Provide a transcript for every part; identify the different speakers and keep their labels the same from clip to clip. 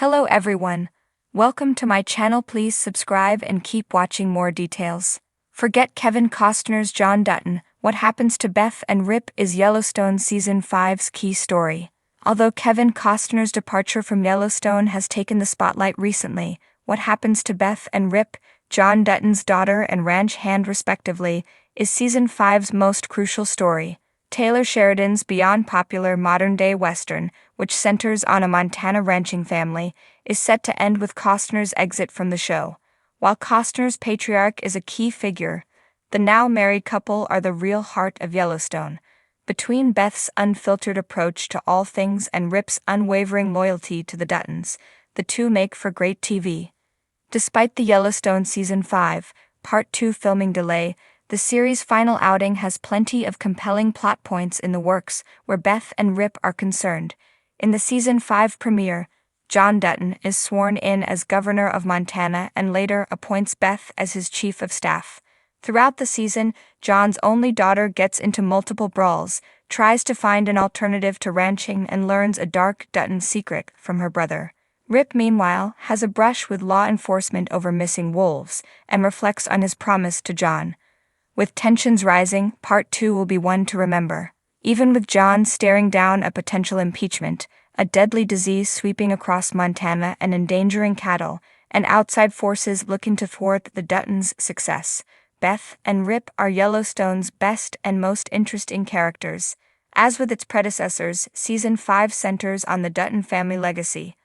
Speaker 1: Hello everyone. Welcome to my channel. Please subscribe and keep watching more details. Forget Kevin Costner's John Dutton. What happens to Beth and Rip is Yellowstone Season 5's key story. Although Kevin Costner's departure from Yellowstone has taken the spotlight recently, what happens to Beth and Rip, John Dutton's daughter and ranch hand respectively, is Season 5's most crucial story. Taylor Sheridan's beyond popular modern-day Western, which centers on a Montana ranching family, is set to end with Costner's exit from the show. While Costner's patriarch is a key figure, the now-married couple are the real heart of Yellowstone. Between Beth's unfiltered approach to all things and Rip's unwavering loyalty to the Duttons, the two make for great TV. Despite the Yellowstone Season 5, Part 2 filming delay, the series' final outing has plenty of compelling plot points in the works where Beth and Rip are concerned. In the Season 5 premiere, John Dutton is sworn in as governor of Montana and later appoints Beth as his chief of staff. Throughout the season, John's only daughter gets into multiple brawls, tries to find an alternative to ranching and learns a dark Dutton secret from her brother. Rip, meanwhile, has a brush with law enforcement over missing wolves and reflects on his promise to John. With tensions rising, Part 2 will be one to remember. Even with John staring down a potential impeachment, a deadly disease sweeping across Montana and endangering cattle, and outside forces looking to thwart the Duttons' success, Beth and Rip are Yellowstone's best and most interesting characters. As with its predecessors, Season 5 centers on the Dutton family legacy,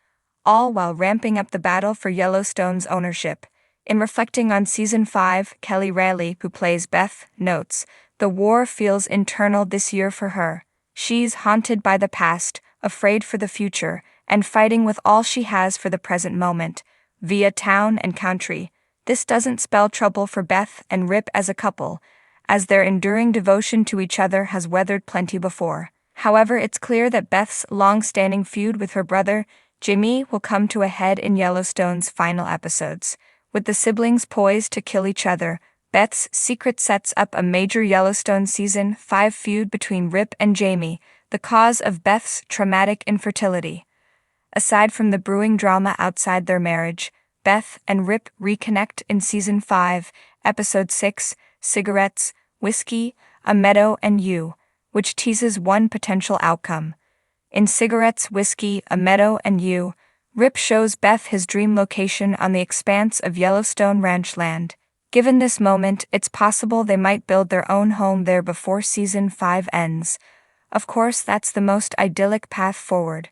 Speaker 1: all while ramping up the battle for Yellowstone's ownership. In reflecting on Season 5, Kelly Raleigh, who plays Beth, notes, "The war feels internal this year for her. She's haunted by the past, afraid for the future, and fighting with all she has for the present moment, via town and country." This doesn't spell trouble for Beth and Rip as a couple, as their enduring devotion to each other has weathered plenty before. However, it's clear that Beth's long-standing feud with her brother, Jimmy, will come to a head in Yellowstone's final episodes. With the siblings poised to kill each other, Beth's secret sets up a major Yellowstone Season 5 feud between Rip and Jamie, the cause of Beth's traumatic infertility. Aside from the brewing drama outside their marriage, Beth and Rip reconnect in Season 5, Episode 6, Cigarettes, Whiskey, A Meadow and You, which teases one potential outcome. In Cigarettes, Whiskey, A Meadow and You, Rip shows Beth his dream location on the expanse of Yellowstone ranch land. Given this moment, it's possible they might build their own home there before Season 5 ends. Of course, that's the most idyllic path forward.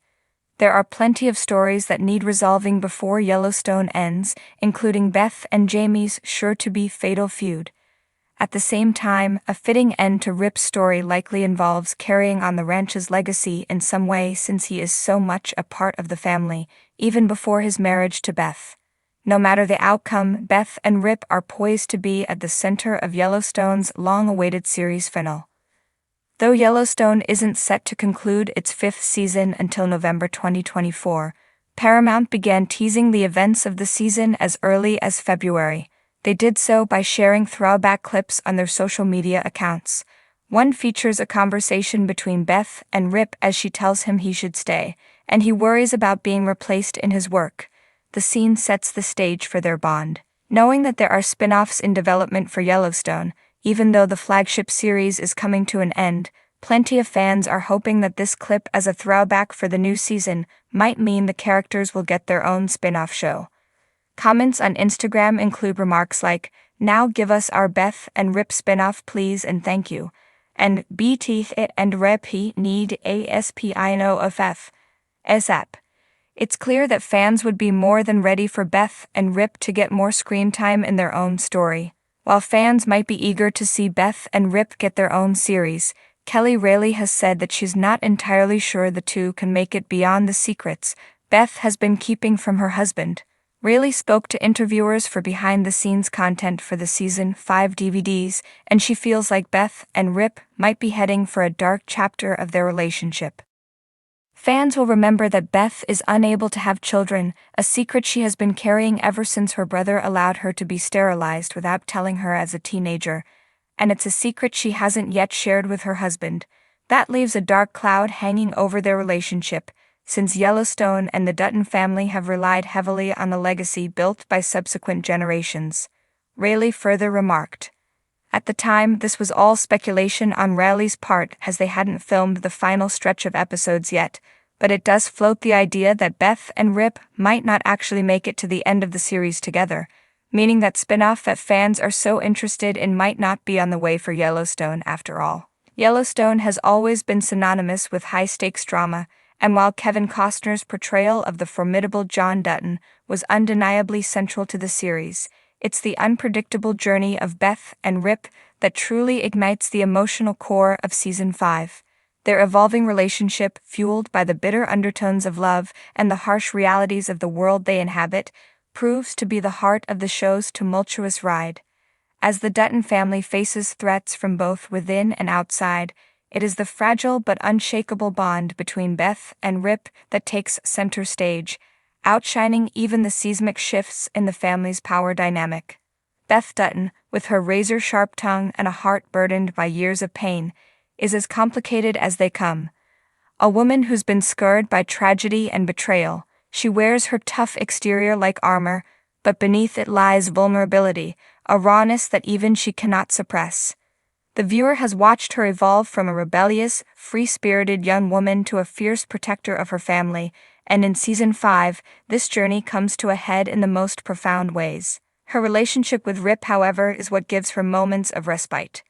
Speaker 1: There are plenty of stories that need resolving before Yellowstone ends, including Beth and Jamie's sure-to-be fatal feud. At the same time, a fitting end to Rip's story likely involves carrying on the ranch's legacy in some way since he is so much a part of the family, even before his marriage to Beth. No matter the outcome, Beth and Rip are poised to be at the center of Yellowstone's long-awaited series finale. Though Yellowstone isn't set to conclude its 5th season until November 2024, Paramount began teasing the events of the season as early as February. They did so by sharing throwback clips on their social media accounts. One features a conversation between Beth and Rip as she tells him he should stay, and he worries about being replaced in his work. The scene sets the stage for their bond. Knowing that there are spin-offs in development for Yellowstone, even though the flagship series is coming to an end, plenty of fans are hoping that this clip as a throwback for the new season might mean the characters will get their own spin-off show. Comments on Instagram include remarks like, "Now give us our Beth and Rip spin-off please and thank you," and "BT it and Rep need ASPINOFF ASAP." It's clear that fans would be more than ready for Beth and Rip to get more screen time in their own story. While fans might be eager to see Beth and Rip get their own series, Kelly Raleigh has said that she's not entirely sure the two can make it beyond the secrets Beth has been keeping from her husband. Raleigh spoke to interviewers for behind-the-scenes content for the Season 5 DVDs, and she feels like Beth and Rip might be heading for a dark chapter of their relationship. Fans will remember that Beth is unable to have children, a secret she has been carrying ever since her brother allowed her to be sterilized without telling her as a teenager, and it's a secret she hasn't yet shared with her husband. That leaves a dark cloud hanging over their relationship. since Yellowstone and the Dutton family have relied heavily on the legacy built by subsequent generations. Rayleigh further remarked. At the time, this was all speculation on Rayleigh's part as they hadn't filmed the final stretch of episodes yet, but it does float the idea that Beth and Rip might not actually make it to the end of the series together, meaning that spin-off that fans are so interested in might not be on the way for Yellowstone after all. Yellowstone has always been synonymous with high-stakes drama, and while Kevin Costner's portrayal of the formidable John Dutton was undeniably central to the series, it's the unpredictable journey of Beth and Rip that truly ignites the emotional core of Season 5. Their evolving relationship, fueled by the bitter undertones of love and the harsh realities of the world they inhabit, proves to be the heart of the show's tumultuous ride. As the Dutton family faces threats from both within and outside, it is the fragile but unshakable bond between Beth and Rip that takes center stage, outshining even the seismic shifts in the family's power dynamic. Beth Dutton, with her razor-sharp tongue and a heart burdened by years of pain, is as complicated as they come. A woman who's been scarred by tragedy and betrayal, she wears her tough exterior like armor, but beneath it lies vulnerability, a rawness that even she cannot suppress. The viewer has watched her evolve from a rebellious, free-spirited young woman to a fierce protector of her family, and in Season 5, this journey comes to a head in the most profound ways. Her relationship with Rip, however, is what gives her moments of respite.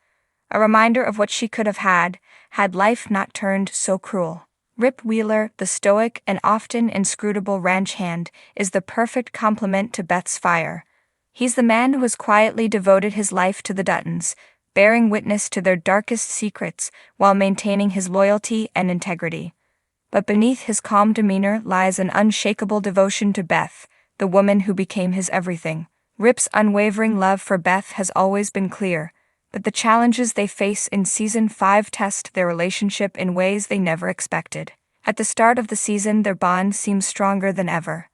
Speaker 1: A reminder of what she could have had life not turned so cruel. Rip Wheeler, the stoic and often inscrutable ranch hand, is the perfect complement to Beth's fire. He's the man who has quietly devoted his life to the Duttons, bearing witness to their darkest secrets while maintaining his loyalty and integrity. But beneath his calm demeanor lies an unshakable devotion to Beth, the woman who became his everything. Rip's unwavering love for Beth has always been clear, but the challenges they face in Season 5 test their relationship in ways they never expected. At the start of the season, their bond seems stronger than ever.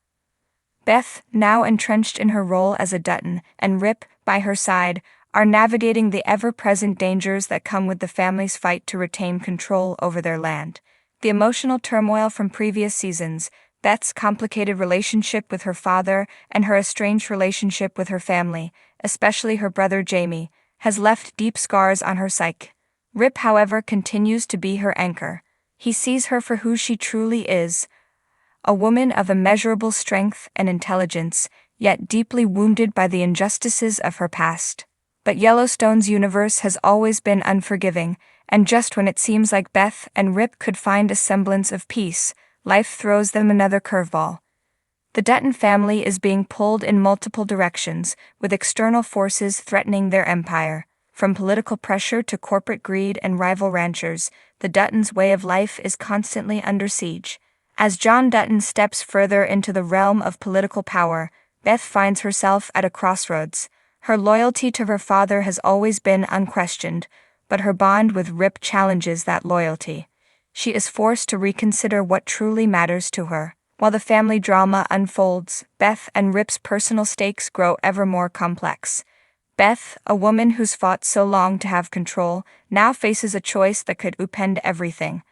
Speaker 1: Beth, now entrenched in her role as a Dutton, and Rip, by her side, are navigating the ever-present dangers that come with the family's fight to retain control over their land. The emotional turmoil from previous seasons, Beth's complicated relationship with her father, and her estranged relationship with her family, especially her brother Jamie, has left deep scars on her psyche. Rip, however, continues to be her anchor. He sees her for who she truly is, a woman of immeasurable strength and intelligence, yet deeply wounded by the injustices of her past. But Yellowstone's universe has always been unforgiving, and just when it seems like Beth and Rip could find a semblance of peace, life throws them another curveball. The Dutton family is being pulled in multiple directions, with external forces threatening their empire. From political pressure to corporate greed and rival ranchers, the Duttons' way of life is constantly under siege. As John Dutton steps further into the realm of political power, Beth finds herself at a crossroads. Her loyalty to her father has always been unquestioned, but her bond with Rip challenges that loyalty. She is forced to reconsider what truly matters to her. While the family drama unfolds, Beth and Rip's personal stakes grow ever more complex. Beth, a woman who's fought so long to have control, now faces a choice that could upend everything.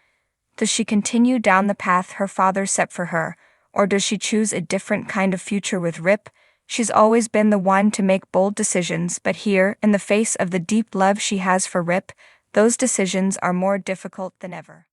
Speaker 1: Does she continue down the path her father set for her, or does she choose a different kind of future with Rip? She's always been the one to make bold decisions, but here, in the face of the deep love she has for Rip, those decisions are more difficult than ever.